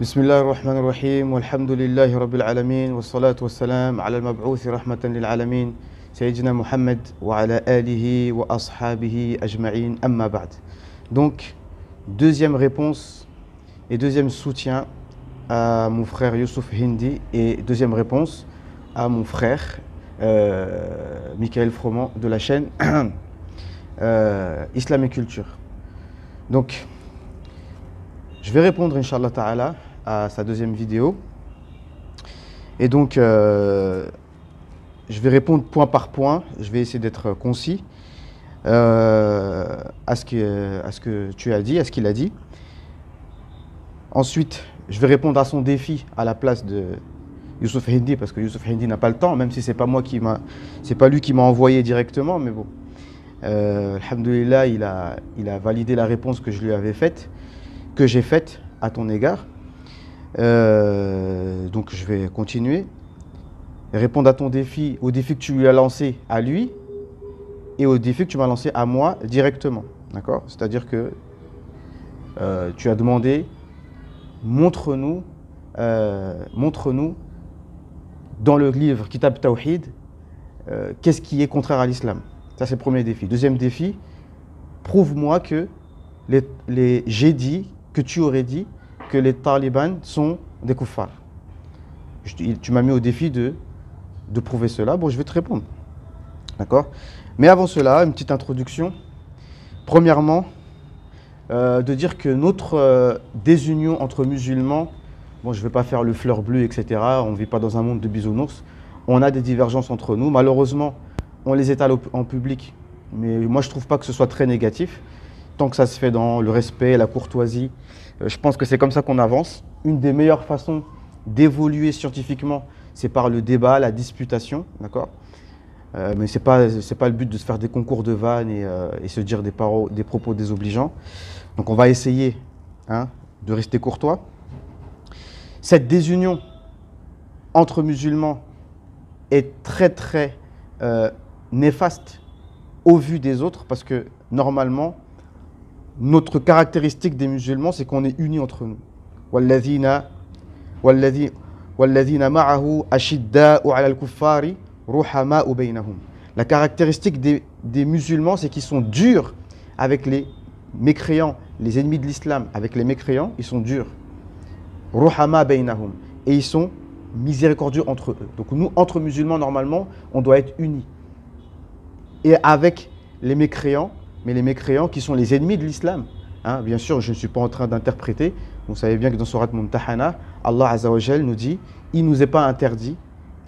بسم الله الرحمن الرحيم والحمد لله رب العالمين والصلاة والسلام على المبعوث رحمة للعالمين سيدنا Muhammad وعلى آله وأصحابه أجمعين أما بعد. Donc, deuxième réponse et deuxième soutien à mon frère Youssouf Hindi et deuxième réponse à mon frère Michael Froment de la chaîne Islam et Culture. Donc, je vais répondre, Inch'Allah Ta'ala, à sa deuxième vidéo. Et donc, je vais répondre point par point. Je vais essayer d'être concis à ce que tu as dit, à ce qu'il a dit. Ensuite, je vais répondre à son défi à la place de Youssouf Hindi, parce que Youssouf Hindi n'a pas le temps, même si c'est pas lui qui m'a envoyé directement, mais bon. Alhamdoulilah, il a validé la réponse que je lui avais faite, que j'ai faite à ton égard. Donc je vais continuer. Répondre à ton défi, au défi que tu lui as lancé à lui et au défi que tu m'as lancé à moi directement. D'accord ? C'est-à-dire que tu as demandé, montre-nous dans le livre Kitab Tawhid, qu'est-ce qui est contraire à l'islam. Ça c'est le premier défi. Deuxième défi, prouve-moi que j'ai dit, que tu aurais dit que les talibans sont des kuffars. Tu m'as mis au défi de prouver cela. Bon, je vais te répondre. D'accord ? Mais avant cela, une petite introduction. Premièrement, de dire que notre désunion entre musulmans, bon, je ne vais pas faire le fleur bleue, etc. On ne vit pas dans un monde de bisounours. On a des divergences entre nous. Malheureusement, on les étale en public. Mais moi, je ne trouve pas que ce soit très négatif. Tant que ça se fait dans le respect, la courtoisie, je pense que c'est comme ça qu'on avance. Une des meilleures façons d'évoluer scientifiquement, c'est par le débat, la disputation, d'accord ? Mais c'est pas le but de se faire des concours de vannes et se dire des propos désobligeants. Donc on va essayer de rester courtois. Cette désunion entre musulmans est très très néfaste au vu des autres, parce que normalement, notre caractéristique des musulmans, c'est qu'on est unis entre nous. وَالَّذِينَ مَعَهُ أَشِدَّاءُ عَلَى الْكُفَّارِ رُحَمَاءُ بَيْنَهُم. La caractéristique des musulmans, c'est qu'ils sont durs avec les mécréants, les ennemis de l'islam. Avec les mécréants, ils sont durs. رُحَمَاء بَيْنَهُم. Et ils sont miséricordieux entre eux. Donc nous, entre musulmans, normalement, on doit être unis. Et avec les mécréants, mais les mécréants qui sont les ennemis de l'islam. Bien sûr, je ne suis pas en train d'interpréter. Vous savez bien que dans Surat Mumtahana, Allah Azza wa Jal nous dit, il ne nous est pas interdit,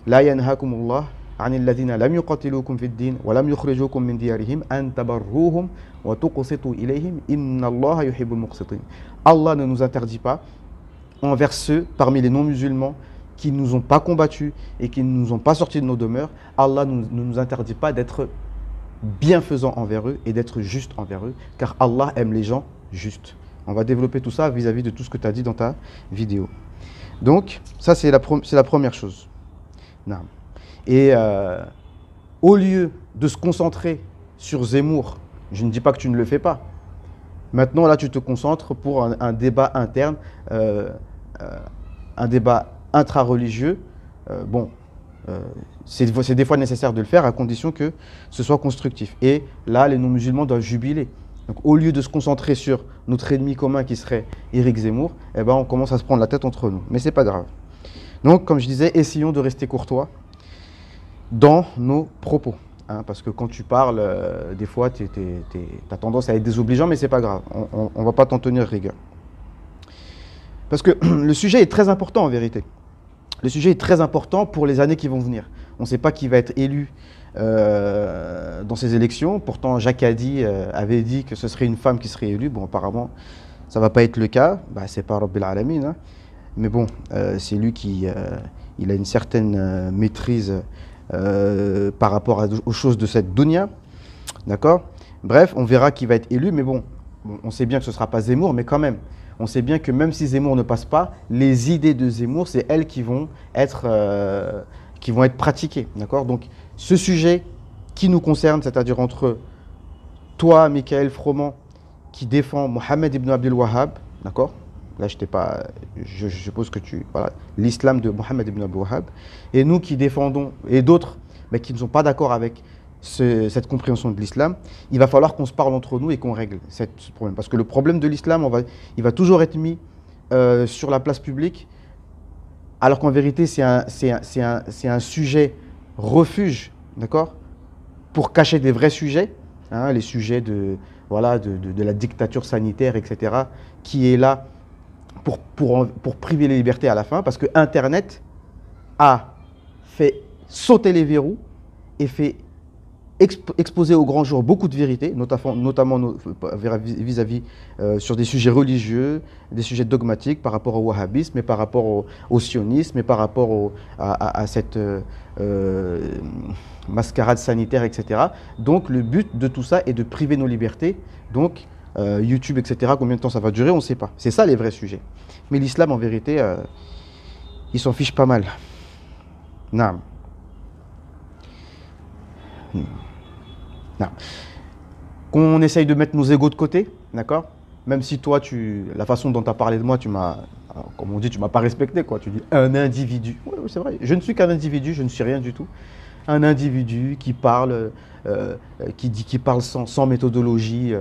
La yanhakumullah anil ladhina lam yuqatilukum fid din wa lam yukhrijukum min diyarihim an tabarruhum wa tuqsitu ilayhim inna Allah yuhibbul muqsitin. Allah ne nous interdit pas envers ceux parmi les non-musulmans qui ne nous ont pas combattus et qui ne nous ont pas sortis de nos demeures. Allah ne nous interdit pas d'être bienfaisant envers eux et d'être juste envers eux, car Allah aime les gens justes. On va développer tout ça vis-à-vis de tout ce que tu as dit dans ta vidéo. Donc, ça c'est la première chose. Non. Et au lieu de se concentrer sur Zemmour, je ne dis pas que tu ne le fais pas. Maintenant, là, tu te concentres pour un débat interne, un débat intra-religieux. C'est des fois nécessaire de le faire à condition que ce soit constructif. Et là, les non-musulmans doivent jubiler. Donc, au lieu de se concentrer sur notre ennemi commun qui serait Éric Zemmour, on commence à se prendre la tête entre nous. Mais ce n'est pas grave. Donc, comme je disais, essayons de rester courtois dans nos propos. Parce que quand tu parles, des fois, tu as tendance à être désobligeant, mais ce n'est pas grave. On ne va pas t'en tenir rigueur. Parce que le sujet est très important en vérité. Le sujet est très important pour les années qui vont venir. On ne sait pas qui va être élu dans ces élections. Pourtant, Jacques Hadi avait dit que ce serait une femme qui serait élue. Bon, apparemment, ça ne va pas être le cas. Ce n'est pas Rabbil Alamin. Mais bon, c'est lui qui il a une certaine maîtrise par rapport aux choses de cette dunya. D'accord ? Bref, on verra qui va être élu. Mais bon, on sait bien que ce ne sera pas Zemmour, mais quand même. On sait bien que même si Zemmour ne passe pas, les idées de Zemmour, c'est elles qui vont être pratiquées. D'accord ? Donc, ce sujet qui nous concerne, c'est-à-dire entre toi, Michael Froment, qui défend Mohamed ibn Abdel Wahhab, d'accord ? Là, je suppose que voilà, l'islam de Mohammed ibn Abdul Wahhab. Et nous qui défendons, et d'autres, mais qui ne sont pas d'accord avec cette compréhension de l'islam, il va falloir qu'on se parle entre nous et qu'on règle ce problème. Parce que le problème de l'islam, il va toujours être mis sur la place publique, alors qu'en vérité, c'est un sujet refuge, d'accord, pour cacher des vrais sujets, hein, les sujets voilà, de la dictature sanitaire, etc., qui est là pour priver les libertés à la fin, parce que Internet a fait sauter les verrous et fait exposer au grand jour beaucoup de vérités, notamment vis-à-vis sur des sujets religieux, des sujets dogmatiques par rapport au wahhabisme, et par rapport au sionisme, et par rapport à cette mascarade sanitaire, etc. Donc le but de tout ça est de priver nos libertés. Donc YouTube, etc., combien de temps ça va durer, on ne sait pas. C'est ça les vrais sujets. Mais l'islam, en vérité, il s'en fiche pas mal. Naam. Qu'on essaye de mettre nos égos de côté, d'accord? Même si toi, la façon dont tu as parlé de moi, comme on dit, tu m'as pas respecté, quoi. Tu dis un individu. Oui, c'est vrai. Je ne suis qu'un individu, je ne suis rien du tout. Un individu qui parle, qui parle sans méthodologie,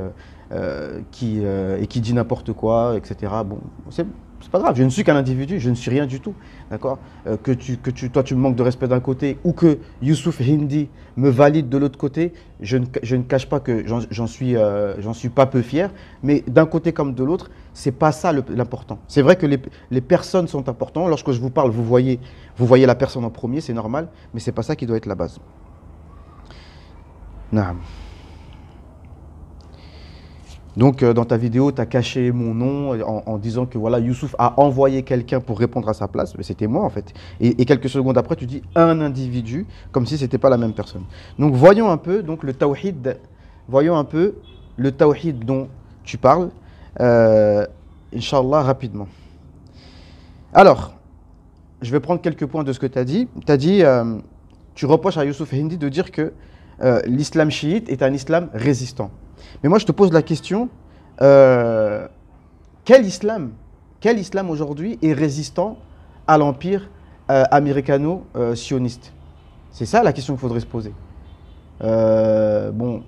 et qui dit n'importe quoi, etc. Bon, c'est pas grave, je ne suis qu'un individu, je ne suis rien du tout, d'accord, toi tu me manques de respect d'un côté, ou que Youssouf Hindi me valide de l'autre côté, je ne cache pas que j'en suis pas peu fier, mais d'un côté comme de l'autre, c'est pas ça l'important. C'est vrai que les personnes sont importantes, lorsque je vous parle, vous voyez la personne en premier, c'est normal, mais c'est pas ça qui doit être la base. Naam. Donc, dans ta vidéo, tu as caché mon nom en disant que voilà, Youssouf a envoyé quelqu'un pour répondre à sa place. Mais c'était moi, en fait. Et quelques secondes après, tu dis un individu, comme si ce n'était pas la même personne. Donc, voyons un peu le tawhid dont tu parles, Inch'Allah, rapidement. Alors, je vais prendre quelques points de ce que tu as dit. Tu as dit, tu reproches à Youssouf Hindi de dire que l'islam chiite est un islam résistant. Mais moi, je te pose la question, quel islam aujourd'hui est résistant à l'empire américano-sioniste? C'est ça la question qu'il faudrait se poser. Bon,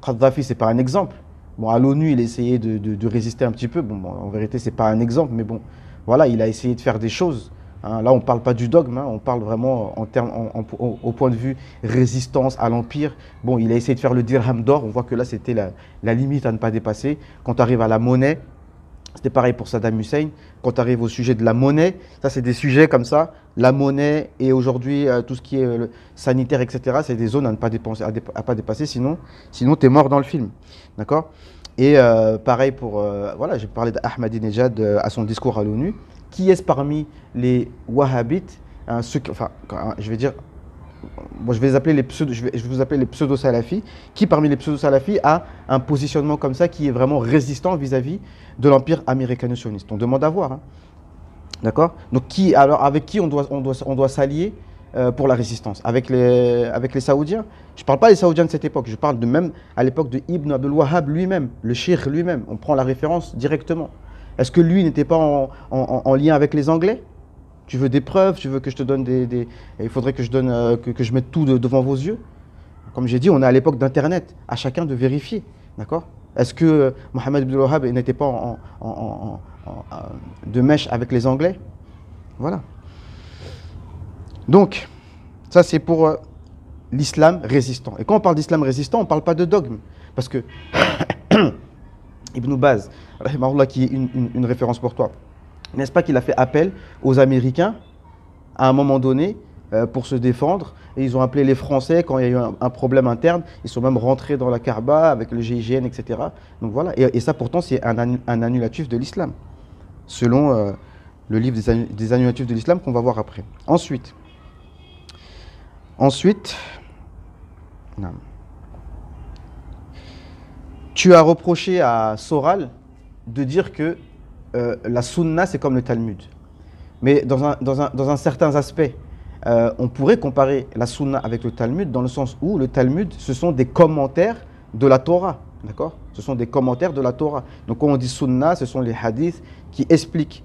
Kadhafi, ce n'est pas un exemple. Bon, à l'ONU, il essayait de résister un petit peu. Bon, en vérité, ce n'est pas un exemple, mais bon, voilà, il a essayé de faire des choses. Hein, là, on ne parle pas du dogme, hein, on parle vraiment au point de vue résistance à l'empire. Bon, il a essayé de faire le dirham d'or, on voit que là, c'était la limite à ne pas dépasser. Quand tu arrives à la monnaie, c'était pareil pour Saddam Hussein. Quand tu arrives au sujet de la monnaie, ça, c'est des sujets comme ça. La monnaie et aujourd'hui, tout ce qui est sanitaire, etc., c'est des zones à ne pas dépasser, sinon tu es mort dans le film. D'accord? Et pareil pour, voilà, j'ai parlé d'Ahmadinejad à son discours à l'ONU. Qui est-ce parmi les wahhabites, hein, je vais dire, moi je vais vous appeler les pseudo-salafis, qui parmi les pseudo-salafis a un positionnement comme ça qui est vraiment résistant vis-à-vis de l'empire américano-sioniste? On demande à voir. Hein. D'accord? Donc alors avec qui on doit s'allier pour la résistance? Avec les Saoudiens? Je ne parle pas des Saoudiens de cette époque, je parle de même à l'époque de Ibn Abdul Wahhab lui-même, le cheikh lui-même. On prend la référence directement. Est-ce que lui n'était pas en lien avec les Anglais? Tu veux des preuves? Tu veux que je te donne il faudrait que je mette tout devant vos yeux? Comme j'ai dit, on est à l'époque d'Internet. À chacun de vérifier. D'accord? Est-ce que Mohammed ibn Wahhab n'était pas de mèche avec les Anglais? Voilà. Donc, ça c'est pour l'islam résistant. Et quand on parle d'islam résistant, on ne parle pas de dogme. Parce que Ibn Baz, qui est une référence pour toi, n'est-ce pas qu'il a fait appel aux Américains à un moment donné pour se défendre, et ils ont appelé les Français quand il y a eu un problème interne, ils sont même rentrés dans la Kaaba avec le GIGN, etc. Donc voilà, et ça pourtant c'est un annulatif de l'islam, selon le livre des annulatifs de l'islam qu'on va voir après. Ensuite, non. Tu as reproché à Soral de dire que la sunna, c'est comme le Talmud. Mais dans un certain aspect, on pourrait comparer la sunna avec le Talmud dans le sens où le Talmud, ce sont des commentaires de la Torah. D'accord? Ce sont des commentaires de la Torah. Donc quand on dit sunna, ce sont les hadiths qui expliquent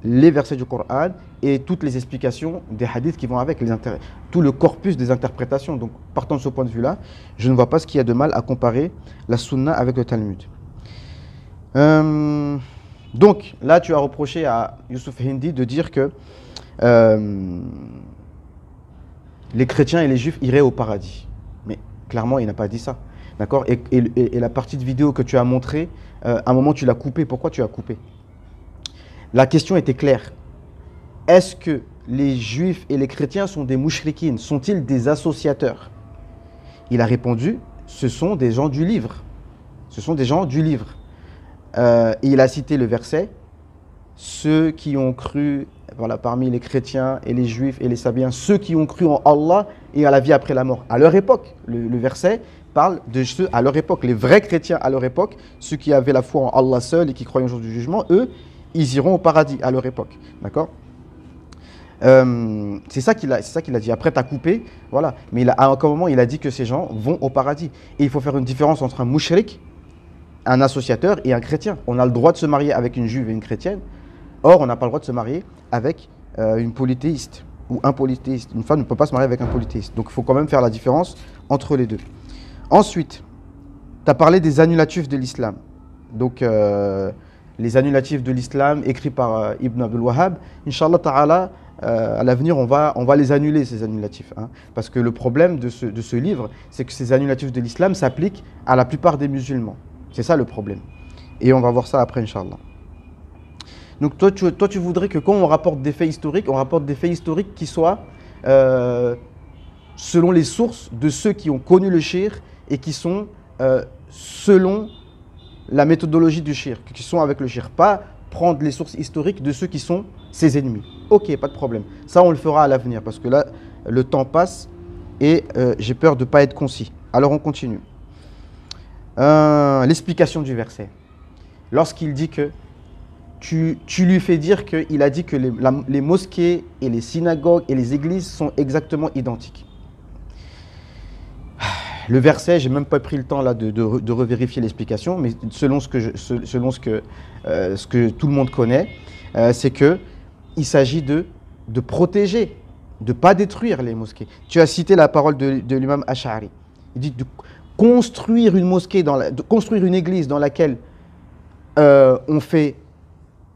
les versets du Coran et toutes les explications des hadiths qui vont avec, tout le corpus des interprétations. Donc partant de ce point de vue-là, je ne vois pas ce qu'il y a de mal à comparer la sunna avec le Talmud. Donc là, tu as reproché à Youssouf Hindi de dire que les chrétiens et les juifs iraient au paradis. Mais clairement, il n'a pas dit ça. D'accord? Et la partie de vidéo que tu as montrée, à un moment, tu l'as coupée. Pourquoi tu as coupé? La question était claire. Est-ce que les juifs et les chrétiens sont des mouchrikines? Sont-ils des associateurs? Il a répondu, ce sont des gens du livre. Ce sont des gens du livre. Et il a cité le verset, ceux qui ont cru, voilà, parmi les chrétiens et les juifs et les sabiens, ceux qui ont cru en Allah et à la vie après la mort. À leur époque, le verset parle de ceux à leur époque, les vrais chrétiens à leur époque, ceux qui avaient la foi en Allah seul et qui croyaient au jour du jugement, eux, ils iront au paradis à leur époque. D'accord? C'est ça qu'il a dit. Après, tu as coupé, voilà. Mais à un moment, il a dit que ces gens vont au paradis. Et il faut faire une différence entre un mouchrik, un associateur et un chrétien. On a le droit de se marier avec une juive et une chrétienne. Or, on n'a pas le droit de se marier avec une polythéiste ou un polythéiste. Une femme ne peut pas se marier avec un polythéiste. Donc, il faut quand même faire la différence entre les deux. Ensuite, tu as parlé des annulatifs de l'islam. Donc, les annulatifs de l'islam écrits par Ibn Abdul Wahhab, Inch'Allah Ta'ala, à l'avenir, on va les annuler, ces annulatifs. Hein. Parce que le problème de ce livre, c'est que ces annulatifs de l'islam s'appliquent à la plupart des musulmans. C'est ça le problème. Et on va voir ça après, Inch'Allah. Donc toi, tu voudrais que quand on rapporte des faits historiques, on rapporte des faits historiques qui soient selon les sources de ceux qui ont connu le shirk et qui sont selon la méthodologie du shirk, qui sont avec le shirk. Pas prendre les sources historiques de ceux qui sont ses ennemis. Ok, pas de problème. Ça, on le fera à l'avenir parce que là, le temps passe et j'ai peur de ne pas être concis. Alors, on continue. L'explication du verset. Lorsqu'il dit que tu lui fais dire qu'il a dit que les mosquées et les synagogues et les églises sont exactement identiques. Le verset, je n'ai même pas pris le temps là de revérifier l'explication, mais selon ce que tout le monde connaît, c'est qu'il s'agit de protéger, de ne pas détruire les mosquées. Tu as cité la parole de l'imam Ash'ari. Il dit de construire une mosquée, de construire une église dans laquelle on fait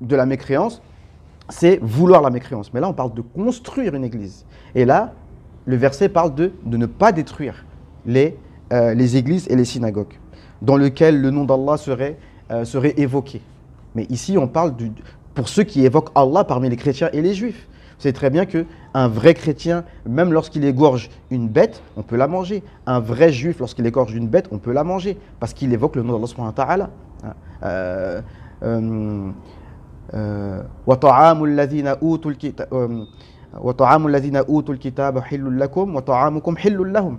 de la mécréance, c'est vouloir la mécréance. Mais là, on parle de construire une église. Et là, le verset parle de ne pas détruire les églises et les synagogues, dans lesquelles le nom d'Allah serait évoqué. Mais ici, on parle pour ceux qui évoquent Allah parmi les chrétiens et les juifs. Vous savez très bien qu'un vrai chrétien, même lorsqu'il égorge une bête, on peut la manger. Un vrai juif, lorsqu'il égorge une bête, on peut la manger, parce qu'il évoque le nom d'Allah subhanahu wa ta'ala. وَطَعَامُ الَّذِينَ أُوتُوا الْكِتَابَ حِلٌّ لَكُمْ وَطَعَامُكُمْ حِلٌّ لَهُمْ.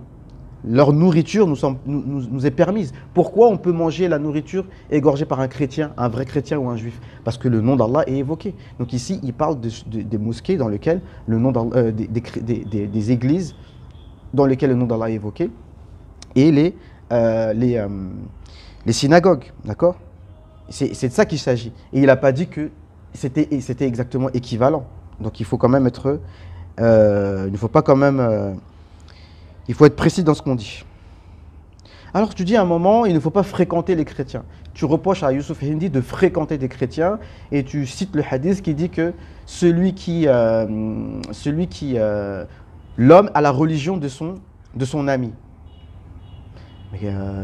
Leur nourriture nous est permise. Pourquoi on peut manger la nourriture égorgée par un chrétien, un vrai chrétien ou un juif? Parce que le nom d'Allah est évoqué. Donc ici, il parle des mosquées dans lesquelles le nom des églises dans lesquelles le nom d'Allah est évoqué et les synagogues, d'accord? C'est de ça qu'il s'agit. Et il n'a pas dit que c'était exactement équivalent. Donc il faut quand même être... il ne faut pas quand même... il faut être précis dans ce qu'on dit. Alors tu dis à un moment, il ne faut pas fréquenter les chrétiens. Tu reproches à Youssouf Hindi de fréquenter des chrétiens et tu cites le hadith qui dit que l'homme a la religion de son ami.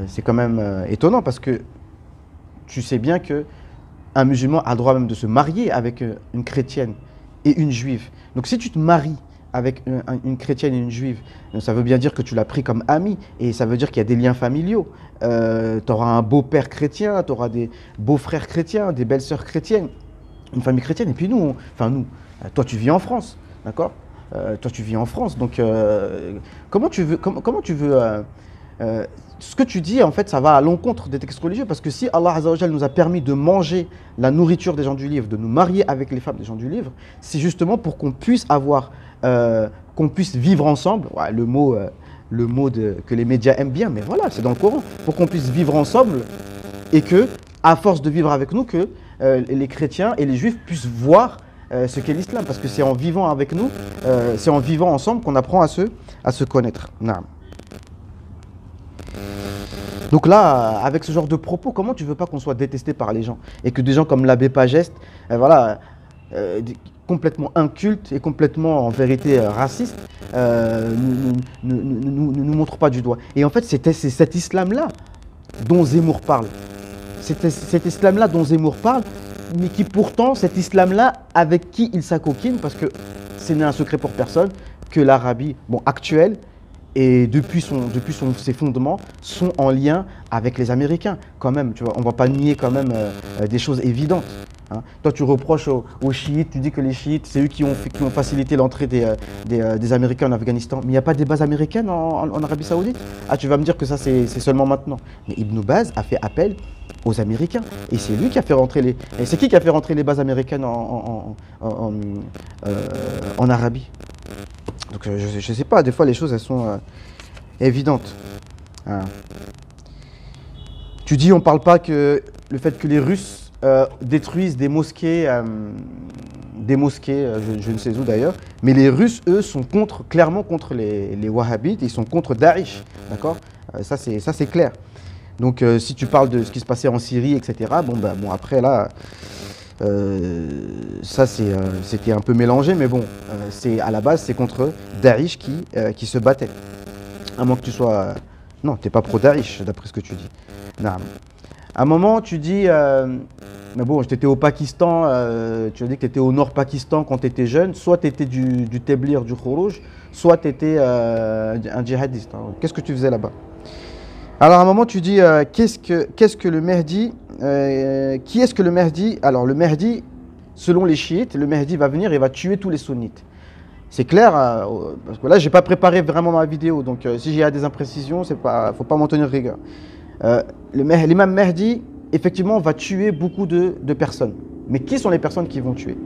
C'est quand même étonnant parce que tu sais bien qu'un musulman a le droit même de se marier avec une chrétienne et une juive. Donc si tu te maries avec une chrétienne et une juive, ça veut bien dire que tu l'as pris comme ami et ça veut dire qu'il y a des liens familiaux. Tu auras un beau-père chrétien, tu auras des beaux-frères chrétiens, des belles-sœurs chrétiennes, une famille chrétienne. Et puis toi tu vis en France, d'accord? Toi tu vis en France, donc comment tu veux ce que tu dis, en fait, ça va à l'encontre des textes religieux, parce que si Allah Azza wa Jal nous a permis de manger la nourriture des gens du livre, de nous marier avec les femmes des gens du livre, c'est justement pour qu'on puisse qu'on puisse vivre ensemble. Ouais, le mot le mot que les médias aiment bien, mais voilà, c'est dans le Coran, pour qu'on puisse vivre ensemble et que, à force de vivre avec nous, que les chrétiens et les juifs puissent voir ce qu'est l'islam, parce que c'est en vivant avec nous, c'est en vivant ensemble qu'on apprend à se connaître. Naam. Donc là, avec ce genre de propos, comment tu veux pas qu'on soit détesté par les gens et que des gens comme l'abbé Pageste, voilà, complètement incultes et complètement en vérité racistes, nous montrent pas du doigt. Et en fait, c'est cet islam-là dont Zemmour parle. C'est cet islam-là dont Zemmour parle, mais qui pourtant, cet islam-là, avec qui il s'acoquine, parce que ce n'est un secret pour personne, que l'Arabie actuelle, et depuis ses fondements, sont en lien avec les Américains. Quand même, tu vois, on ne va pas nier quand même des choses évidentes. Hein. Toi, tu reproches aux chiites, tu dis que les chiites, c'est eux qui ont facilité l'entrée des Américains en Afghanistan. Mais il n'y a pas des bases américaines en Arabie Saoudite? Ah, tu vas me dire que ça, c'est seulement maintenant. Mais Ibn Baz a fait appel aux Américains. Et c'est lui qui a fait rentrer les... Et c'est qui a fait rentrer les bases américaines en Arabie? Donc je ne sais pas, des fois les choses elles sont évidentes. Hein. Tu dis on ne parle pas que le fait que les Russes détruisent des mosquées, je ne sais où d'ailleurs, mais les Russes, eux, sont clairement contre les Wahhabites, ils sont contre Daesh, d'accord? Ça c'est clair. Donc si tu parles de ce qui se passait en Syrie, etc., bon après là... ça c'était un peu mélangé, mais bon, à la base c'est contre Daesh qui se battait. À moins que tu sois... non, tu n'es pas pro Daesh d'après ce que tu dis. Non. À un moment tu dis, mais bon, j'étais au Pakistan, tu as dit que tu étais au nord Pakistan quand tu étais jeune, soit tu étais du Téblir, du Khurouj, soit tu étais un djihadiste. Hein. Qu'est-ce que tu faisais là-bas? Alors à un moment tu dis, qu'est-ce que le Mahdi, qui est-ce que le Mahdi? Alors le Mahdi, selon les chiites, le Mahdi va venir et va tuer tous les sunnites. C'est clair, parce que là j'ai pas préparé vraiment ma vidéo, donc si j'ai des imprécisions, faut pas m'en tenir rigueur. L'imam Mahdi, effectivement, va tuer beaucoup de personnes. Mais qui sont les personnes qui vont tuer?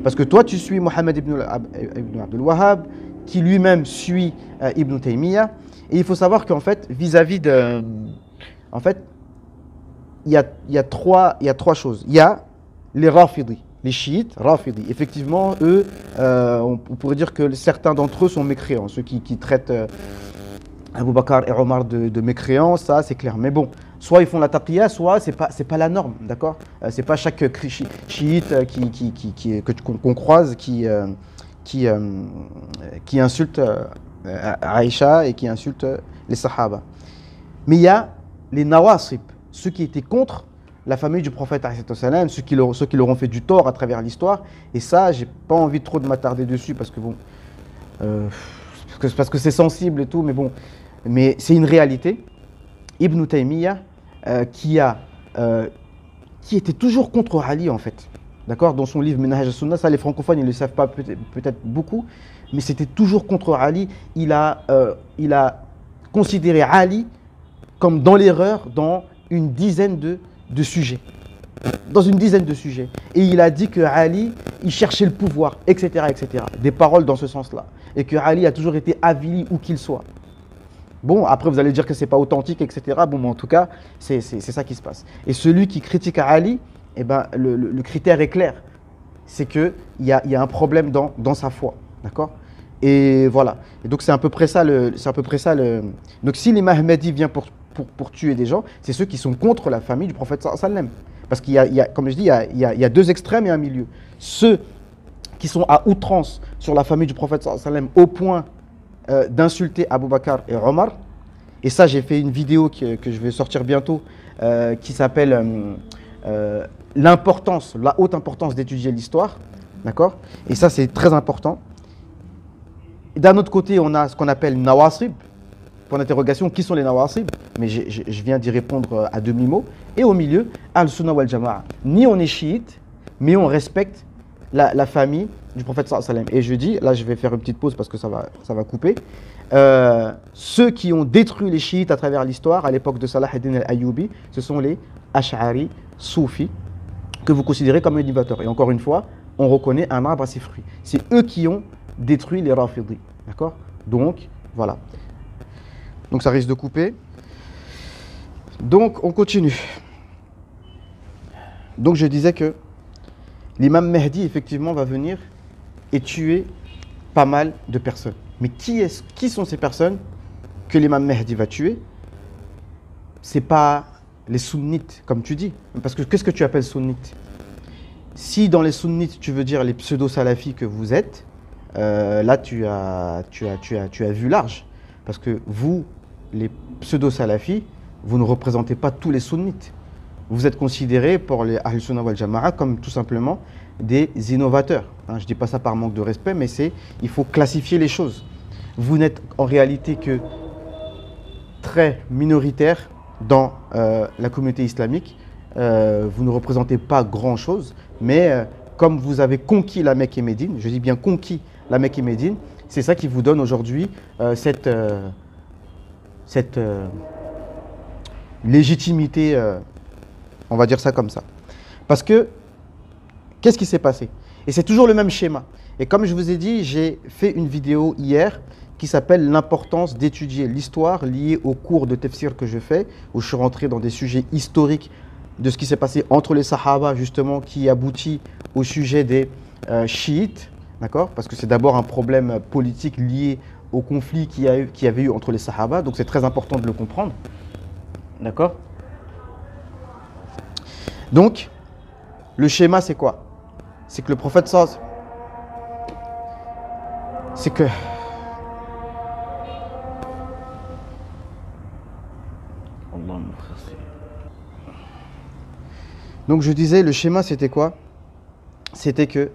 Parce que toi tu suis Mohammed ibn Abdul Wahhab, qui lui-même suit Ibn Taymiyyah. Et il faut savoir qu'en fait, vis-à-vis de... En fait, il y a trois choses. Il y a les Rafidi, les chiites, Rafidi. Effectivement, eux, on pourrait dire que certains d'entre eux sont mécréants. Ceux qui traitent Abu Bakr et Omar de mécréants, ça c'est clair. Mais bon, soit ils font la taqiyya, soit c'est pas la norme, d'accord? C'est pas chaque chiite qu'on croise qui insulte Aïcha et qui insulte les Sahaba. Mais il y a les Nawasib, ceux qui étaient contre la famille du prophète, ceux qui leur ont fait du tort à travers l'histoire. Et ça, j'ai pas envie trop de m'attarder dessus parce que bon, parce que c'est sensible et tout, mais bon, mais c'est une réalité. Ibn Taymiyyah, qui était toujours contre Ali en fait. D'accord, dans son livre Minhaj al-Sunnah, ça les francophones ils ne le savent pas peut-être beaucoup, mais c'était toujours contre Ali. Il a considéré Ali comme dans l'erreur dans une dizaine de sujets. Dans une dizaine de sujets. Et il a dit que Ali, il cherchait le pouvoir, etc., etc. Des paroles dans ce sens-là. Et que Ali a toujours été avili où qu'il soit. Bon, après vous allez dire que c'est pas authentique, etc. Bon, mais en tout cas, c'est ça qui se passe. Et celui qui critique Ali, eh ben, le critère est clair. C'est qu'il y a un problème dans sa foi. D'accord? Et voilà. Et donc c'est à peu près ça Donc si l'imam Mahdi vient pour tuer des gens, c'est ceux qui sont contre la famille du prophète sallam. Parce qu'il y a, comme je dis, il y a deux extrêmes et un milieu. Ceux qui sont à outrance sur la famille du prophète sallam au point d'insulter Abu Bakr et Omar. Et ça, j'ai fait une vidéo que je vais sortir bientôt qui s'appelle l'importance, la haute importance d'étudier l'histoire. D'accord? Et ça, c'est très important. D'un autre côté, on a ce qu'on appelle Nawasib. Point d'interrogation, qui sont les Nawasib? Mais je viens d'y répondre à demi-mot. Et au milieu, Al-Sunnah wal-Jama'a. Ni on est chiite, mais on respecte la famille du prophète sallallahu alayhi wa sallam. Et je dis, là je vais faire une petite pause parce que ça va couper. Ceux qui ont détruit les chiites à travers l'histoire, à l'époque de Salah ad-Din al-Ayyubi, ce sont les Ash'ari, Soufis, que vous considérez comme innovateurs. Et encore une fois, on reconnaît un arbre à ses fruits. C'est eux qui ont détruit les Rafidi. D'accord? Donc, voilà. Donc ça risque de couper. Donc on continue. Donc je disais que l'imam Mahdi effectivement va venir et tuer pas mal de personnes. Mais qui sont ces personnes que l'imam Mahdi va tuer? C'est pas les sunnites, comme tu dis. Parce que qu'est-ce que tu appelles sunnites? Si dans les sunnites, tu veux dire les pseudo-salafis que vous êtes, là tu as vu large. Parce que vous, les pseudo-salafis, vous ne représentez pas tous les sunnites. Vous êtes considérés pour les Ahl Sunnah wal Jama'a comme tout simplement des innovateurs. Je ne dis pas ça par manque de respect, mais il faut classifier les choses. Vous n'êtes en réalité que très minoritaire dans la communauté islamique. Vous ne représentez pas grand-chose, mais comme vous avez conquis la Mecque et Médine, je dis bien conquis la Mecque et Médine, c'est ça qui vous donne aujourd'hui cette légitimité, on va dire ça comme ça. Parce que, qu'est-ce qui s'est passé? Et c'est toujours le même schéma. Et comme je vous ai dit, j'ai fait une vidéo hier qui s'appelle l'importance d'étudier l'histoire liée au cours de tafsir que je fais, où je suis rentré dans des sujets historiques de ce qui s'est passé entre les Sahaba, justement, qui aboutit au sujet des chiites, d'accord? Parce que c'est d'abord un problème politique lié au conflit qu'il y avait eu entre les Sahaba, donc c'est très important de le comprendre, d'accord? Donc, le schéma, c'est quoi? C'est que le prophète sallallahu alayhi wa sallam, c'est que donc je disais, le schéma c'était quoi? C'était que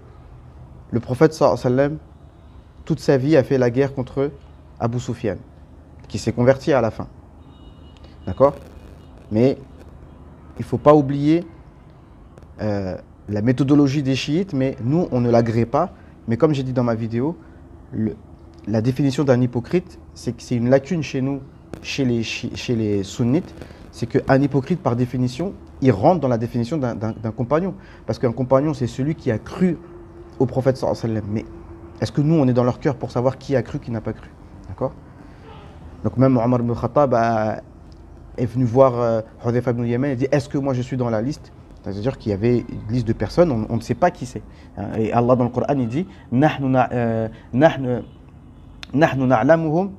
le prophète sallallahu alayhi wa sallam, toute sa vie a fait la guerre contre Abu Sufyan, qui s'est converti à la fin. D'accord? Mais il ne faut pas oublier la méthodologie des chiites, mais nous on ne l'agrée pas. Mais comme j'ai dit dans ma vidéo, la définition d'un hypocrite, c'est que c'est une lacune chez nous, chez les sunnites, c'est qu'un hypocrite par définition, il rentre dans la définition d'un compagnon. Parce qu'un compagnon, c'est celui qui a cru au prophète sallallahu alayhi wa sallam. Mais est-ce que nous, on est dans leur cœur pour savoir qui a cru, qui n'a pas cru? D'accord? Donc même Omar ibn Khattab est venu voir Hudhayfa ibn Yaman et dit, est-ce que moi je suis dans la liste? C'est-à-dire qu'il y avait une liste de personnes, on ne sait pas qui c'est. Et Allah dans le Coran, il dit, nahnu na'lamuhum,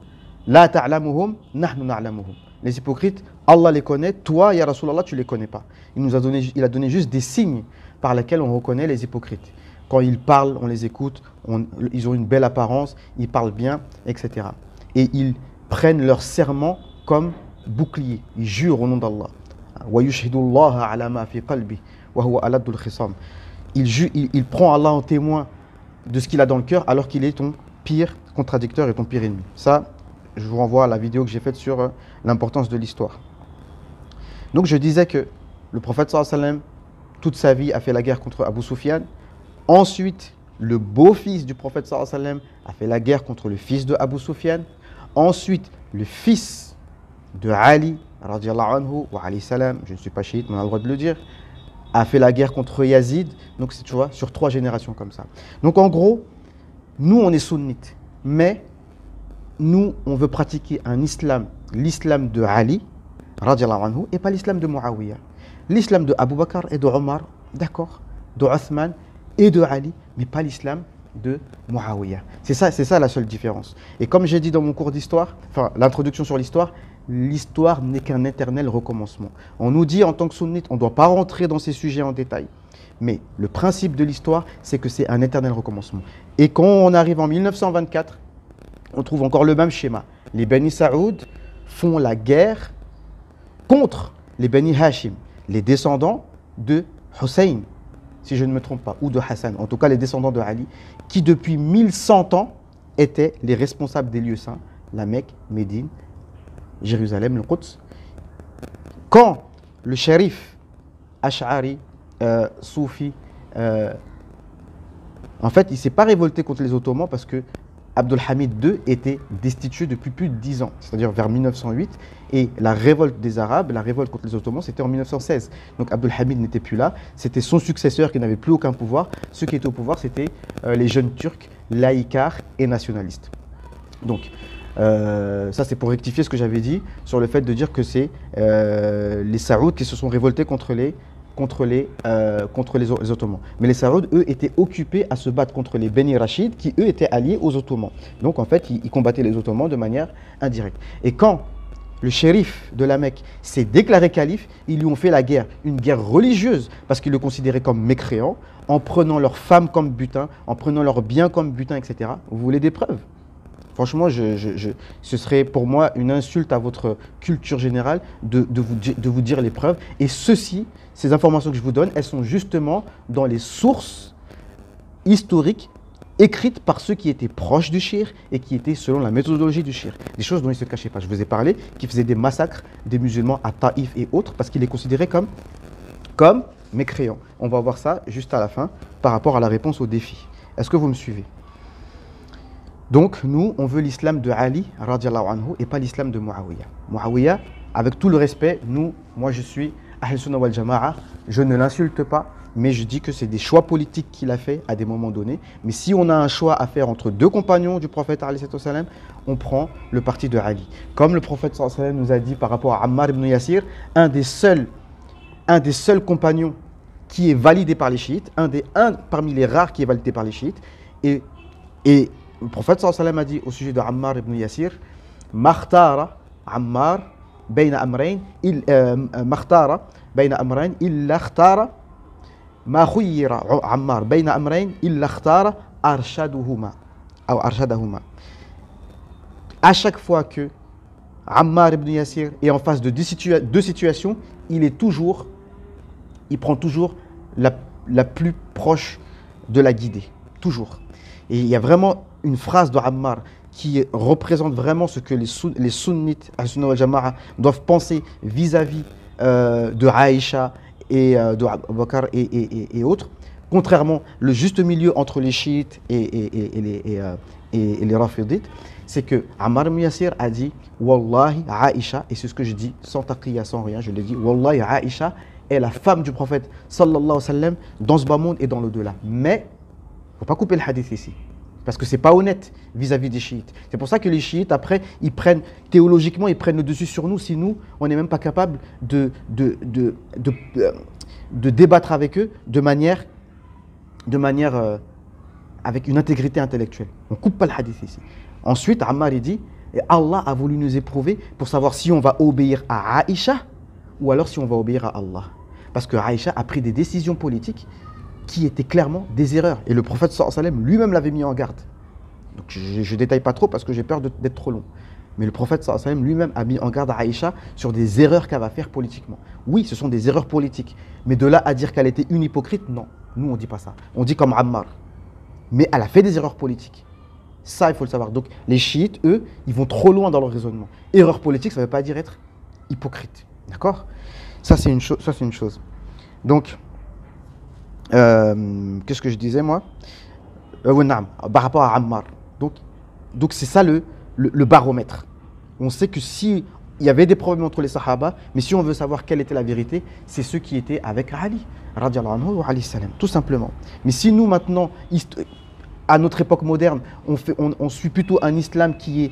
la ta'lamuhum, nahnu na'lamuhum. Les hypocrites, Allah les connaît, toi, ya Rasulallah, tu ne les connais pas. Il a donné juste des signes par lesquels on reconnaît les hypocrites. Quand ils parlent, on les écoute, ils ont une belle apparence, ils parlent bien, etc. Et ils prennent leur serment comme bouclier. Ils jurent au nom d'Allah. Il prend Allah en témoin de ce qu'il a dans le cœur alors qu'il est ton pire contradicteur et ton pire ennemi. Ça, je vous renvoie à la vidéo que j'ai faite sur l'importance de l'histoire. Donc je disais que le prophète sallallahu alayhi wa sallam, toute sa vie, a fait la guerre contre Abu Sufyan. Ensuite, le beau-fils du prophète sallallahu alayhi wa sallam a fait la guerre contre le fils de Abu Sufyan. Ensuite, le fils de Ali, radiallahu anhu, wa alayhi salam, je ne suis pas chiite, mais on a le droit de le dire, a fait la guerre contre Yazid. Donc, tu vois, sur 3 générations comme ça. Donc, en gros, nous, on est sunnites. Mais, nous, on veut pratiquer un islam, l'islam de Ali, radiallahu anhu, et pas l'islam de Muawiyah. L'islam de Abu Bakr et de Omar, d'accord, de Othman et de Ali, mais pas l'islam de Muawiyah. C'est ça la seule différence. Et comme j'ai dit dans mon cours d'histoire, enfin l'introduction sur l'histoire, l'histoire n'est qu'un éternel recommencement. On nous dit en tant que sunnite, on ne doit pas rentrer dans ces sujets en détail. Mais le principe de l'histoire, c'est que c'est un éternel recommencement. Et quand on arrive en 1924, on trouve encore le même schéma. Les Bani Saoud font la guerre contre les Bani Hashim, les descendants de Hussein, si je ne me trompe pas, ou de Hassan, en tout cas les descendants de Ali, qui depuis 1100 ans étaient les responsables des lieux saints, la Mecque, Médine, Jérusalem, le Quds. Quand le shérif Ash'ari, Soufi, en fait, il ne s'est pas révolté contre les Ottomans parce que Abdul Hamid II était destitué depuis plus de 10 ans, c'est-à-dire vers 1908, et la révolte des Arabes, la révolte contre les Ottomans, c'était en 1916. Donc Abdul Hamid n'était plus là, c'était son successeur qui n'avait plus aucun pouvoir. Ceux qui étaient au pouvoir, c'était les jeunes Turcs, laïcards et nationalistes. Donc, Ça, c'est pour rectifier ce que j'avais dit sur le fait de dire que c'est les Saouds qui se sont révoltés contre les Ottomans. Mais les Saouds, eux, étaient occupés à se battre contre les Beni Rachid, qui, eux, étaient alliés aux Ottomans. Donc, en fait, ils combattaient les Ottomans de manière indirecte. Et quand le shérif de la Mecque s'est déclaré calife, ils lui ont fait la guerre, une guerre religieuse, parce qu'ils le considéraient comme mécréant, en prenant leurs femmes comme butin, en prenant leurs biens comme butin, etc. Vous voulez des preuves? Franchement, ce serait pour moi une insulte à votre culture générale de vous dire les preuves. Et ces informations que je vous donne, elles sont justement dans les sources historiques écrites par ceux qui étaient proches du shir et qui étaient selon la méthodologie du shir. Des choses dont ils ne se cachaient pas. Je vous ai parlé, qui faisaient des massacres des musulmans à Taïf et autres parce qu'ils les considéraient comme mécréants. On va voir ça juste à la fin par rapport à la réponse au défi. Est-ce que vous me suivez? Donc, nous, on veut l'islam de Ali, radiallahu anhu, et pas l'islam de Muawiyah. Muawiyah, avec tout le respect, moi je suis Ahl Sunnah wal Jama'a, je ne l'insulte pas, mais je dis que c'est des choix politiques qu'il a fait à des moments donnés. Mais si on a un choix à faire entre deux compagnons du prophète, on prend le parti de Ali. Comme le prophète nous a dit par rapport à Ammar ibn Yasir, un des seuls compagnons qui est validé par les chiites, un parmi les rares qui est validé par les chiites, et le prophète a dit au sujet de Ammar ibn Yasir, Makhtara Ammar bayna amrayn illa ikhtara ma khuyyira Ammar bayna amrayn illa ikhtara arshadahuma. À chaque fois que Ammar ibn Yasir est en face de deux situations, il prend toujours la plus proche de la guidée. Toujours. Et il y a vraiment une phrase de Ammar qui représente vraiment ce que les sunnites, al-Sunnah wal Jama'a, doivent penser vis-à-vis de Aïcha et de Abu Bakr et autres. Contrairement, le juste milieu entre les chiites et les rafidites, c'est que Ammar ibn Yasir a dit Wallahi Aïcha, et c'est ce que je dis sans taqiyya, sans rien, je l'ai dit, Wallahi Aïcha est la femme du prophète sallallahu alayhi wa sallam dans ce bas monde et dans l'au-delà. Mais il ne faut pas couper le hadith ici. Parce que ce n'est pas honnête vis-à-vis des chiites. C'est pour ça que les chiites, après, théologiquement, ils prennent le dessus sur nous. Si nous, on n'est même pas capable de débattre avec eux de manière avec une intégrité intellectuelle. On ne coupe pas le hadith ici. Ensuite, Ammar dit, et Allah a voulu nous éprouver pour savoir si on va obéir à Aïcha ou alors si on va obéir à Allah. Parce que Aïcha a pris des décisions politiques qui étaient clairement des erreurs. Et le prophète sallallahu alayhi wa sallam lui-même l'avait mis en garde. Donc je ne détaille pas trop parce que j'ai peur d'être trop long. Mais le prophète sallallahu alayhi wa sallam lui-même a mis en garde à Aïcha sur des erreurs qu'elle va faire politiquement. Oui, ce sont des erreurs politiques. Mais de là à dire qu'elle était une hypocrite, non. Nous, on ne dit pas ça. On dit comme Ammar. Mais elle a fait des erreurs politiques. Ça, il faut le savoir. Donc les chiites, eux, ils vont trop loin dans leur raisonnement. Erreur politique, ça ne veut pas dire être hypocrite. D'accord? Ça, c'est une chose. Donc, qu'est-ce que je disais moi par rapport à Ammar. Donc c'est ça le baromètre. On sait que si il y avait des problèmes entre les Sahaba, mais si on veut savoir quelle était la vérité, c'est ceux qui étaient avec Ali, radiallahu anhu wa alayhi salam, tout simplement. Mais si nous maintenant, à notre époque moderne, on suit plutôt un islam qui est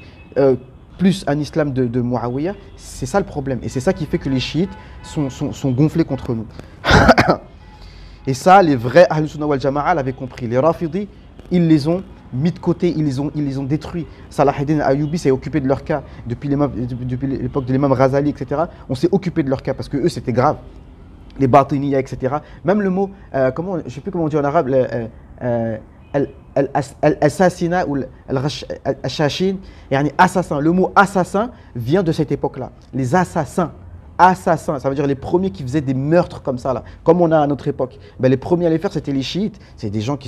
plus un islam de Muawiyah, c'est ça le problème. Et c'est ça qui fait que les chiites sont gonflés contre nous. Et ça, les vrais Ahl Sunnah wal Jama'a l'avaient compris. Les Rafidis, ils les ont mis de côté, ils les ont détruits. Salah ad-Din Ayyubi s'est occupé de leur cas depuis l'époque de l'imam Ghazali, etc. On s'est occupé de leur cas parce que eux, c'était grave. Les Batiniya, etc. Même le mot, je ne sais plus comment on dit en arabe, Al-Assasina ou Al-Shashin, assassin. Le mot assassin vient de cette époque-là. Les assassins. Assassins, ça veut dire les premiers qui faisaient des meurtres comme ça, là, comme on a à notre époque. Ben, les premiers à les faire, c'était les chiites. C'est des gens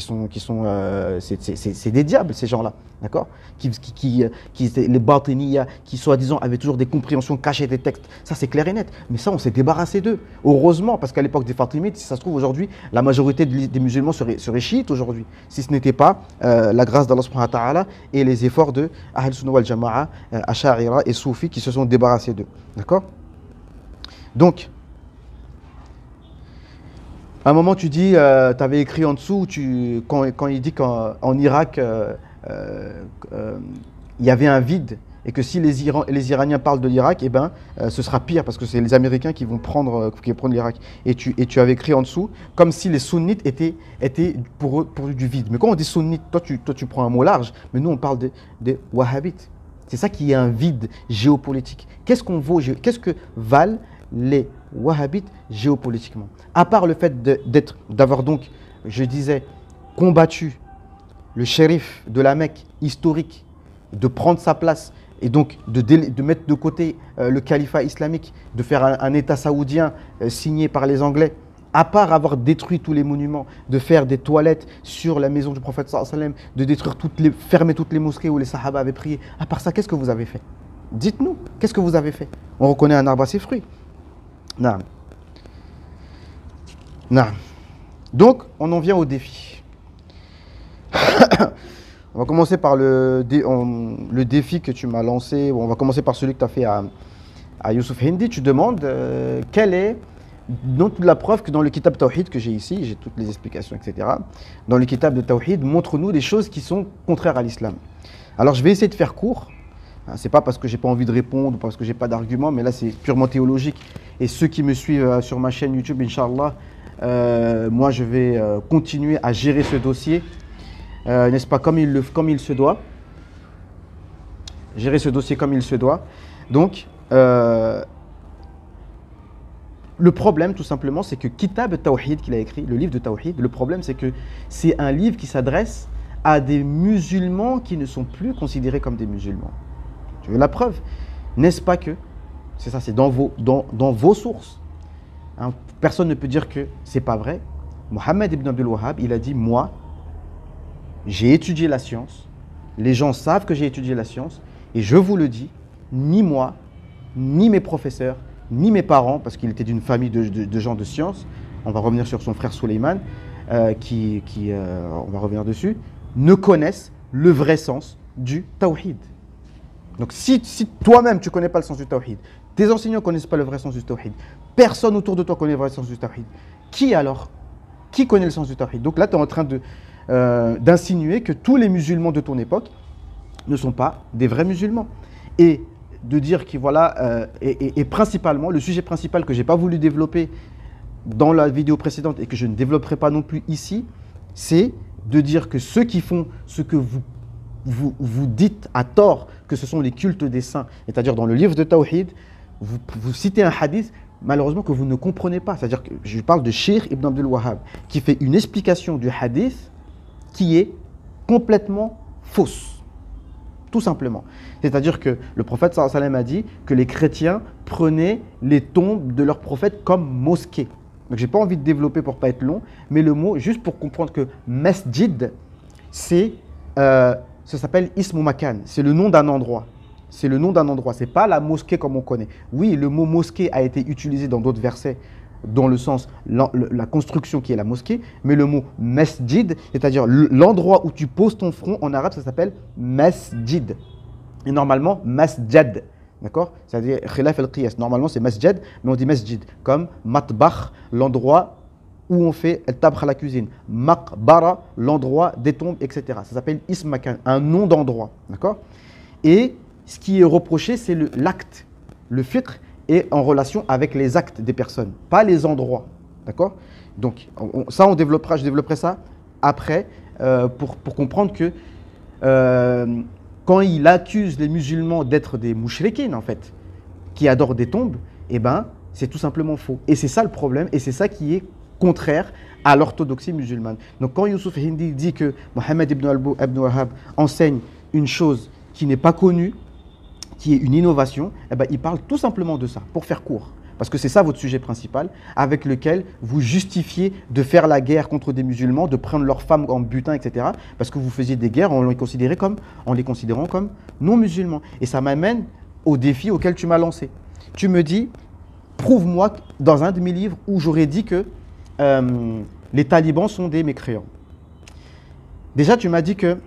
c'est des diables, ces gens-là, d'accord, les Batiniya, qui soi-disant avaient toujours des compréhensions cachées des textes. Ça, c'est clair et net. Mais ça, on s'est débarrassé d'eux. Heureusement, parce qu'à l'époque des Fatimides, si ça se trouve aujourd'hui, la majorité des musulmans seraient chiites aujourd'hui, si ce n'était pas la grâce d'Allah subhanahu wa ta'ala et les efforts de Ahl Sunnah wal Jama'a, Ash'arira et Soufis qui se sont débarrassés d'eux, d'accord. Donc, à un moment, tu dis, tu avais écrit en dessous, quand il dit qu'en Irak, il y avait un vide et que si les Iraniens parlent de l'Irak, eh ben, ce sera pire parce que c'est les Américains qui vont prendre l'Irak. Et tu avais écrit en dessous, comme si les sunnites étaient pour eux du vide. Mais quand on dit sunnite, toi tu prends un mot large, mais nous on parle des wahhabites. C'est ça qui est un vide géopolitique. Qu'est-ce que valent les wahhabites géopolitiquement? À part le fait d'avoir donc, je disais, combattu le shérif de la Mecque historique, de prendre sa place et donc de mettre de côté le califat islamique, de faire un État saoudien signé par les Anglais, à part avoir détruit tous les monuments, de faire des toilettes sur la maison du prophète sallallahu alayhi wa sallam, de détruire fermer toutes les mosquées où les sahaba avaient prié, à part ça, qu'est-ce que vous avez fait? Dites-nous, qu'est-ce que vous avez fait? On reconnaît un arbre à ses fruits. Naam. Naam. Donc, on en vient au défi. On va commencer par le défi que tu m'as lancé. Bon, on va commencer par celui que tu as fait à Youssouf Hindi. Tu demandes quelle est donc la preuve que dans le kitab Tawhid que j'ai ici, j'ai toutes les explications, etc. Dans le kitab de Tawhid, montre-nous des choses qui sont contraires à l'islam. Alors je vais essayer de faire court. C'est pas parce que j'ai pas envie de répondre, parce que j'ai pas d'argument, mais là c'est purement théologique. Et ceux qui me suivent sur ma chaîne YouTube, Inch'Allah, moi je vais continuer à gérer ce dossier, n'est-ce pas, comme il se doit. Gérer ce dossier comme il se doit. Donc, le problème, tout simplement, c'est que Kitab Tawhid qu'il a écrit, le livre de Tawhid, le problème, c'est que c'est un livre qui s'adresse à des musulmans qui ne sont plus considérés comme des musulmans. Tu veux la preuve? N'est-ce pas que, c'est ça, c'est dans vos sources. Hein, personne ne peut dire que c'est pas vrai. Mohammed ibn Abdul Wahhab, il a dit, moi, j'ai étudié la science, les gens savent que j'ai étudié la science, et je vous le dis, ni moi, ni mes professeurs, ni mes parents, parce qu'il était d'une famille de gens de science, on va revenir sur son frère Suleiman, on va revenir dessus, ne connaissent le vrai sens du tawhid. Donc si toi-même tu ne connais pas le sens du tawhid, tes enseignants ne connaissent pas le vrai sens du tawhid, personne autour de toi connaît le vrai sens du tawhid, qui alors? Qui connaît le sens du tawhid? Donc là, tu es en train d'insinuer que tous les musulmans de ton époque ne sont pas des vrais musulmans. Et de dire que voilà, et principalement, le sujet principal que je n'ai pas voulu développer dans la vidéo précédente et que je ne développerai pas non plus ici, c'est de dire que ceux qui font ce que vous dites à tort, que ce sont les cultes des saints, c'est-à-dire dans le livre de Tawhid, vous citez un hadith, malheureusement que vous ne comprenez pas. C'est-à-dire que je parle de Cheikh Ibn Abdul Wahhab, qui fait une explication du hadith qui est complètement fausse. Tout simplement. C'est-à-dire que le prophète sallallahu alayhi wa sallam a dit que les chrétiens prenaient les tombes de leurs prophètes comme mosquées. Donc je n'ai pas envie de développer pour ne pas être long, mais le mot, juste pour comprendre que masjid, ça s'appelle ismu makan, c'est le nom d'un endroit. C'est le nom d'un endroit, ce n'est pas la mosquée comme on connaît. Oui, le mot mosquée a été utilisé dans d'autres versets, dans le sens, la construction qui est la mosquée, mais le mot masjid, c'est-à-dire l'endroit où tu poses ton front, en arabe, ça s'appelle masjid. Et normalement, masjad, d'accord? C'est-à-dire, khilaf al-qiyas. Normalement, c'est masjad, mais on dit masjid, comme matbakh, l'endroit où on fait al-tabkh à la cuisine. Maqbara, l'endroit des tombes, etc. Ça s'appelle ism makan, un nom d'endroit, d'accord? Et ce qui est reproché, c'est l'acte, le fiqh, et en relation avec les actes des personnes, pas les endroits. D'accord? Donc, je développerai ça après pour comprendre que quand il accuse les musulmans d'être des mouchriquines, en fait, qui adorent des tombes, eh ben, c'est tout simplement faux. Et c'est ça le problème, et c'est ça qui est contraire à l'orthodoxie musulmane. Donc, quand Youssouf Hindi dit que Mohammed ibn Wahhab enseigne une chose qui n'est pas connue, qui est une innovation, eh ben, il parle tout simplement de ça, pour faire court. Parce que c'est ça votre sujet principal, avec lequel vous justifiez de faire la guerre contre des musulmans, de prendre leurs femmes en butin, etc. Parce que vous faisiez des guerres en les considérant comme non musulmans. Et ça m'amène au défi auquel tu m'as lancé. Tu me dis, prouve-moi dans un de mes livres où j'aurais dit que les talibans sont des mécréants. Déjà, tu m'as dit que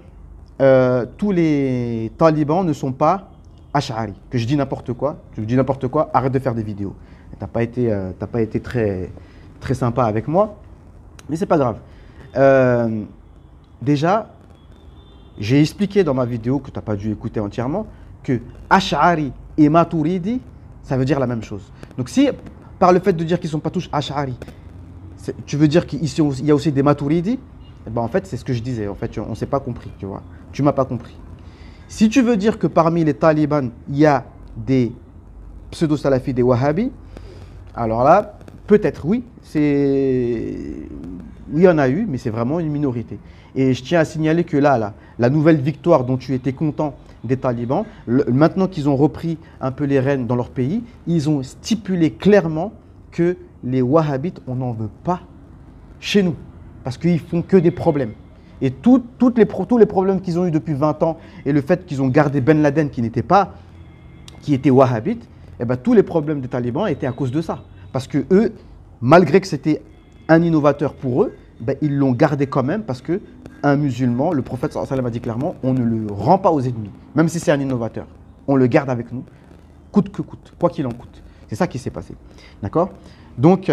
tous les talibans ne sont pas Ash'ari, que je dis n'importe quoi. Tu dis n'importe quoi, arrête de faire des vidéos. Tu n'as pas été très, très sympa avec moi, mais c'est pas grave. Déjà, j'ai expliqué dans ma vidéo, que tu n'as pas dû écouter entièrement, que Ash'ari et Maturidi, ça veut dire la même chose. Donc si, par le fait de dire qu'ils ne sont pas tous Ash'ari, tu veux dire qu'il y a aussi des Maturidi, eh ben en fait, c'est ce que je disais. En fait, on ne s'est pas compris, tu vois. Tu ne m'as pas compris. Si tu veux dire que parmi les talibans, il y a des pseudo-salafis, des wahhabis, alors là, peut-être oui, oui, il y en a eu, mais c'est vraiment une minorité. Et je tiens à signaler que là, la nouvelle victoire dont tu étais content des talibans, maintenant qu'ils ont repris un peu les rênes dans leur pays, ils ont stipulé clairement que les wahhabites, on n'en veut pas chez nous, parce qu'ils font que des problèmes. Et tous les problèmes qu'ils ont eu depuis 20 ans, et le fait qu'ils ont gardé Ben Laden qui était wahhabite, eh ben, tous les problèmes des talibans étaient à cause de ça. Parce que eux, malgré que c'était un innovateur pour eux, ben, ils l'ont gardé quand même parce qu'un musulman, le prophète sallallahu alayhi wa sallam a dit clairement, on ne le rend pas aux ennemis, même si c'est un innovateur. On le garde avec nous, coûte que coûte, quoi qu'il en coûte. C'est ça qui s'est passé. D'accord ? Donc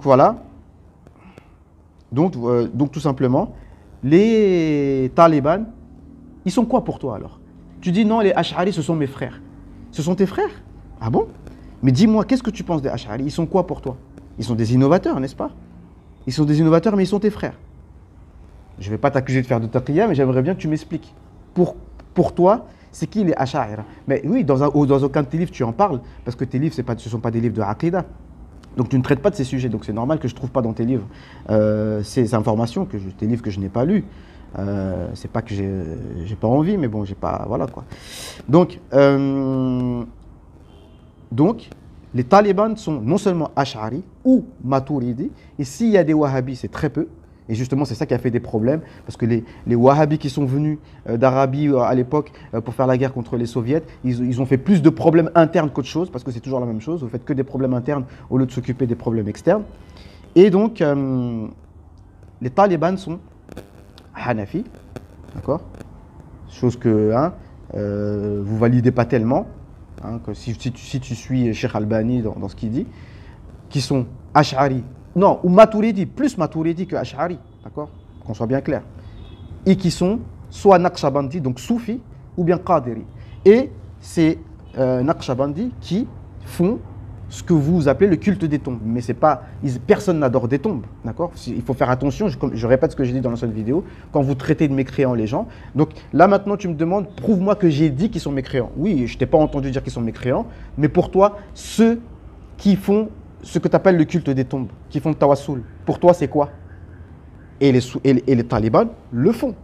voilà. Donc tout simplement, les talibans, ils sont quoi pour toi alors ? Tu dis non, les Ash'ari, ce sont mes frères. Ce sont tes frères ? Ah bon ? Mais dis-moi, qu'est-ce que tu penses des Ash'ari ? Ils sont quoi pour toi ? Ils sont des innovateurs, n'est-ce pas ? Ils sont des innovateurs, mais ils sont tes frères. Je ne vais pas t'accuser de faire de taqiyya, mais j'aimerais bien que tu m'expliques. Pour toi, c'est qui les Ash'ari ? Mais oui, dans aucun de tes livres, tu en parles, parce que tes livres, ce ne sont pas des livres de Aqidah. Donc tu ne traites pas de ces sujets, donc c'est normal que je ne trouve pas dans tes livres ces informations, tes livres que je n'ai pas lus. C'est pas que j'ai pas envie, mais bon, j'ai pas, voilà quoi. Donc les talibans sont non seulement Ash'ari ou Maturidi, et s'il y a des wahhabis, c'est très peu. Et justement, c'est ça qui a fait des problèmes, parce que les wahhabis qui sont venus d'Arabie à l'époque pour faire la guerre contre les soviets, ils ont fait plus de problèmes internes qu'autre chose, parce que c'est toujours la même chose, vous faites que des problèmes internes au lieu de s'occuper des problèmes externes. Et donc, les talibans sont Hanafi, d'accord ? Chose que vous validez pas tellement, que si tu suis Cheikh Albani dans ce qu'il dit, qui sont Ash'ari, non, ou Maturidi, plus Maturidi que Ash'ari, d'accord ? Qu'on soit bien clair. Et qui sont soit Naqshbandi, donc Soufi, ou bien Qadiri. Et c'est Naqshbandi qui font ce que vous appelez le culte des tombes. Mais c'est pas, personne n'adore des tombes, d'accord ? Il faut faire attention, je répète ce que j'ai dit dans l'ancienne vidéo, quand vous traitez de mécréants les gens. Donc là maintenant tu me demandes, prouve-moi que j'ai dit qu'ils sont mécréants. Oui, je t'ai pas entendu dire qu'ils sont mécréants, mais pour toi, ceux qui font ce que tu appelles le culte des tombes, qui font le tawassul, pour toi c'est quoi ? Et les talibans le font,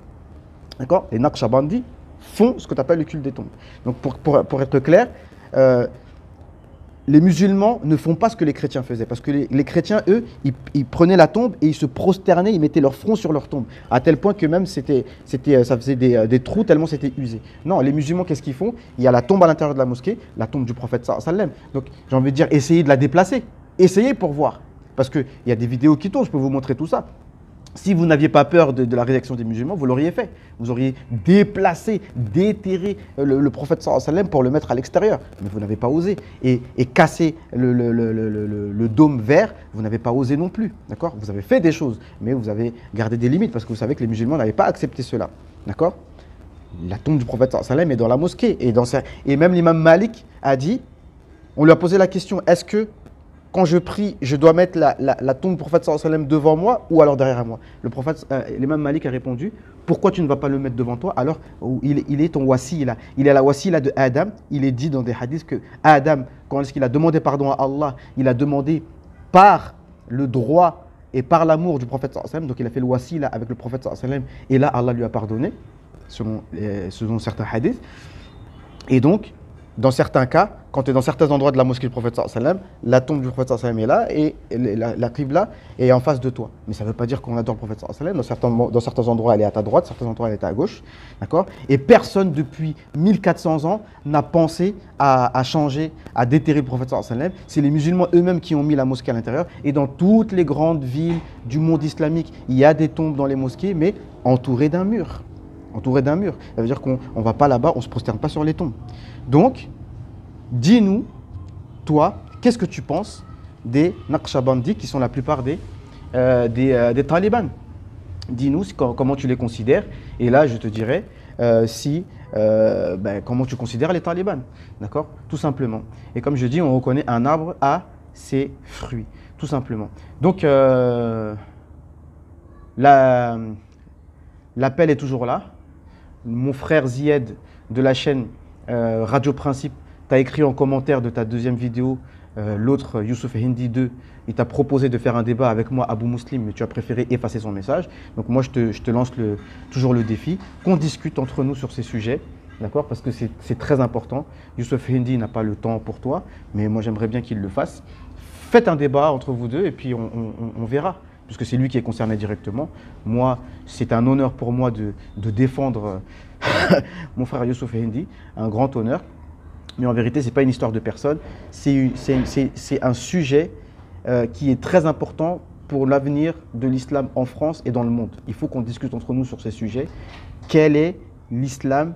d'accord ? Les Naqshbandis font ce que tu appelles le culte des tombes. Donc pour être clair, les musulmans ne font pas ce que les chrétiens faisaient, parce que les chrétiens, eux, ils prenaient la tombe et ils se prosternaient, ils mettaient leur front sur leur tombe, à tel point que même ça faisait des trous tellement c'était usé. Non, les musulmans, qu'est-ce qu'ils font ? Il y a la tombe à l'intérieur de la mosquée, la tombe du prophète sallallahu alayhi wa sallam. Donc j'ai envie de dire, essayez de la déplacer, essayez pour voir, parce qu'il y a des vidéos qui tournent, je peux vous montrer tout ça. Si vous n'aviez pas peur de la réaction des musulmans, vous l'auriez fait. Vous auriez déplacé, déterré le prophète sallallahu alayhi wa sallam pour le mettre à l'extérieur. Mais vous n'avez pas osé. Et casser le dôme vert, vous n'avez pas osé non plus. D'accord ? Vous avez fait des choses, mais vous avez gardé des limites parce que vous savez que les musulmans n'avaient pas accepté cela. D'accord ? La tombe du prophète sallallahu alayhi wa sallam est dans la mosquée. Et même l'imam Malik a dit, on lui a posé la question, est-ce que quand je prie, je dois mettre la tombe du prophète sallallahu alayhi wa sallam devant moi ou alors derrière moi ? L'imam Malik a répondu, pourquoi tu ne vas pas le mettre devant toi alors il est ton wasila. Il est la wasila de Adam. Il est dit dans des hadiths que Adam, quand il a demandé pardon à Allah, il a demandé par le droit et par l'amour du prophète sallallahu alayhi wa sallam. Donc il a fait le wasila avec le prophète sallallahu alayhi wa sallam. Et là, Allah lui a pardonné, selon certains hadiths. Et donc, dans certains cas, quand tu es dans certains endroits de la mosquée du prophète sallallahu alayhi wa sallam, la tombe du prophète sallallahu alayhi wa sallam est là et la qibla est en face de toi. Mais ça ne veut pas dire qu'on adore le prophète sallallahu alayhi wa sallam. Dans certains endroits, elle est à ta droite, certains endroits, elle est à gauche. D'accord ? Et personne depuis 1400 ans n'a pensé à changer, à déterrer le prophète sallallahu alayhi wa sallam. C'est les musulmans eux-mêmes qui ont mis la mosquée à l'intérieur. Et dans toutes les grandes villes du monde islamique, il y a des tombes dans les mosquées, mais entourées d'un mur. Entourées d'un mur. Ça veut dire qu'on ne va pas là-bas, on ne se prosterne pas sur les tombes. Donc, dis-nous, toi, qu'est-ce que tu penses des Naqshbandis qui sont la plupart des talibans ? Dis-nous comment tu les considères. Et là, je te dirai si comment tu considères les talibans, d'accord? Tout simplement. Et comme je dis, on reconnaît un arbre à ses fruits, tout simplement. Donc, l'appel est toujours là. Mon frère Zied de la chaîne Radio Principe t'a écrit en commentaire de ta deuxième vidéo, l'autre Youssouf Hindi 2, il t'a proposé de faire un débat avec moi, Abou Muslim, mais tu as préféré effacer son message. Donc moi, je te lance toujours le défi, qu'on discute entre nous sur ces sujets, d'accord? Parce que c'est très important. Youssouf Hindi n'a pas le temps pour toi, mais moi, j'aimerais bien qu'il le fasse. Faites un débat entre vous deux et puis on verra, puisque c'est lui qui est concerné directement. Moi, c'est un honneur pour moi de défendre mon frère Youssouf Hindi, un grand honneur. Mais en vérité, ce n'est pas une histoire de personne, c'est un sujet qui est très important pour l'avenir de l'islam en France et dans le monde. Il faut qu'on discute entre nous sur ces sujets. Quel est l'islam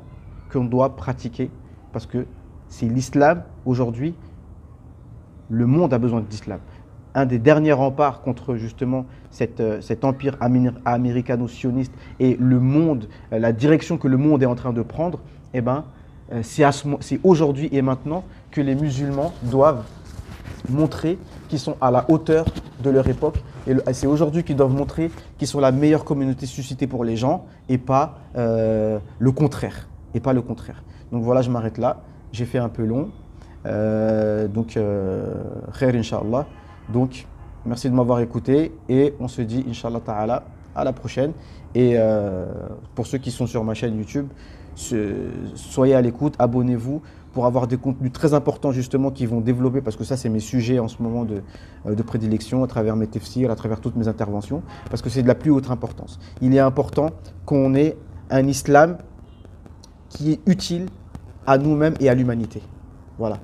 qu'on doit pratiquer? Parce que c'est l'islam aujourd'hui, le monde a besoin d'islam. Un des derniers remparts contre justement cet empire américano-sioniste et le monde, la direction que le monde est en train de prendre, eh ben, c'est aujourd'hui et maintenant que les musulmans doivent montrer qu'ils sont à la hauteur de leur époque. Et c'est aujourd'hui qu'ils doivent montrer qu'ils sont la meilleure communauté suscitée pour les gens et pas le contraire. Donc voilà, je m'arrête là. J'ai fait un peu long. Khair Inch'Allah. Donc, merci de m'avoir écouté et on se dit Inch'Allah Ta'ala à la prochaine. Et pour ceux qui sont sur ma chaîne YouTube, soyez à l'écoute, abonnez-vous pour avoir des contenus très importants justement qui vont développer, parce que ça c'est mes sujets en ce moment de prédilection à travers mes tafsirs, à travers toutes mes interventions, parce que c'est de la plus haute importance. Il est important qu'on ait un islam qui est utile à nous-mêmes et à l'humanité. Voilà,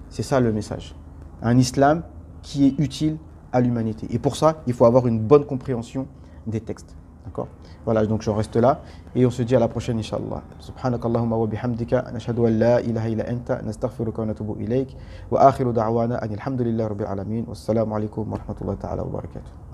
c'est ça le message. Un islam qui est utile à l'humanité. Et pour ça, il faut avoir une bonne compréhension des textes. D'accord? Voilà, donc je reste là et on se dit à la prochaine, Inch'Allah. Subhanakallahumma wa bihamdika, nashhadu an la ilaha illa anta, nastaghfiruka wa natubu ilayk, wa akhiru da'wana anil hamdulillahi rabbil alamin, wassalamu alaikum wa rahmatullahi ta'ala wa barakatuh.